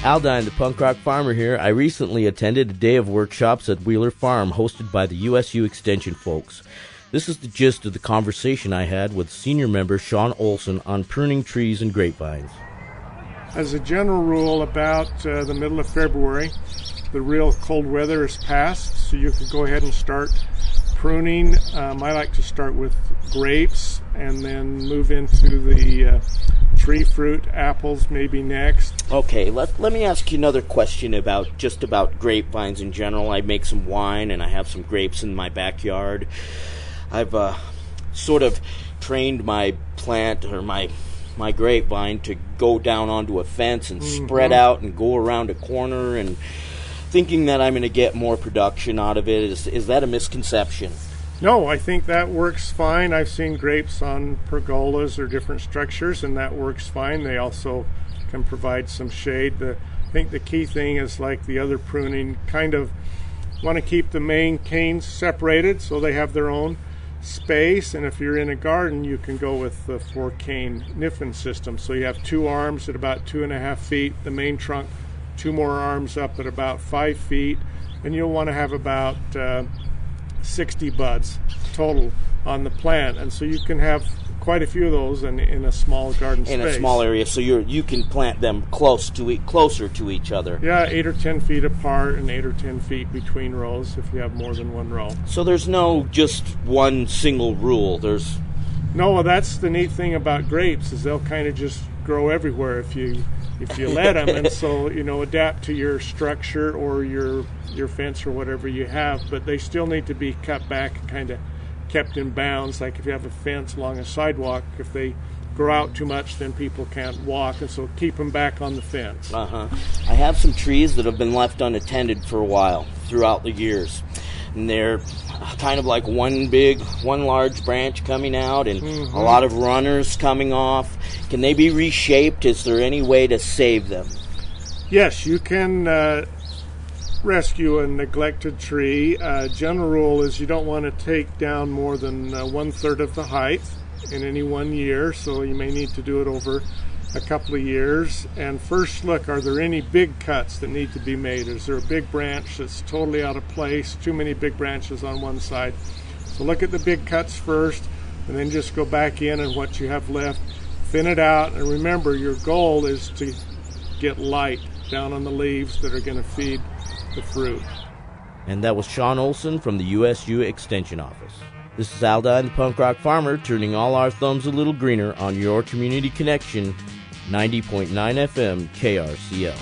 Aldine, the punk rock farmer here. I recently attended a day of workshops at Wheeler Farm hosted by the USU Extension folks. This is the gist of the conversation I had with senior member Shawn Olsen on pruning trees and grapevines. As a general rule, about the middle of February, the real cold weather is past, so you can go ahead and start pruning. I like to start with grapes and then move into the tree fruit, apples maybe next. Okay, let me ask you another question about grapevines in general. I make some wine and I have some grapes in my backyard. I've sort of trained my plant or my grapevine to go down onto a fence and spread out and go around a corner, and thinking that I'm going to get more production out of it. Is that a misconception? No, I think that works fine. I've seen grapes on pergolas or different structures, and that works fine. They also can provide some shade. I think the key thing is, like the other pruning, kind of want to keep the main canes separated so they have their own space. And if you're in a garden, you can go with the 4-cane niffin system. So you have 2 arms at about 2.5 feet, the main trunk, 2 more arms up at about 5 feet, and you'll want to have about 60 buds total on the plant, and so you can have quite a few of those in a small garden space. In a small area, so you can plant them closer to each other. Yeah, 8 or 10 feet apart and 8 or 10 feet between rows if you have more than one row. So there's no just one single rule. No, that's the neat thing about grapes, is they'll kind of just grow everywhere if you let them, and so adapt to your structure or your fence or whatever you have, but they still need to be cut back and kind of kept in bounds. Like if you have a fence along a sidewalk, if they grow out too much, then people can't walk, and so keep them back on the fence. I have some trees that have been left unattended for a while throughout the years, and they're kind of like one large branch coming out and a lot of runners coming off. Can they be reshaped? Is there any way to save them? Yes, you can rescue a neglected tree. General rule is you don't want to take down more than 1/3 of the height in any one year, so you may need to do it over a couple of years. And first look, are there any big cuts that need to be made? Is there a big branch that's totally out of place, too many big branches on one side? So look at the big cuts first, and then just go back in and what you have left, thin it out, and remember your goal is to get light down on the leaves that are going to feed the fruit. And that was Shawn Olsen from the USU Extension Office. This is Aldine, the punk rock farmer, turning all our thumbs a little greener on your community connection, 90.9 FM KRCL.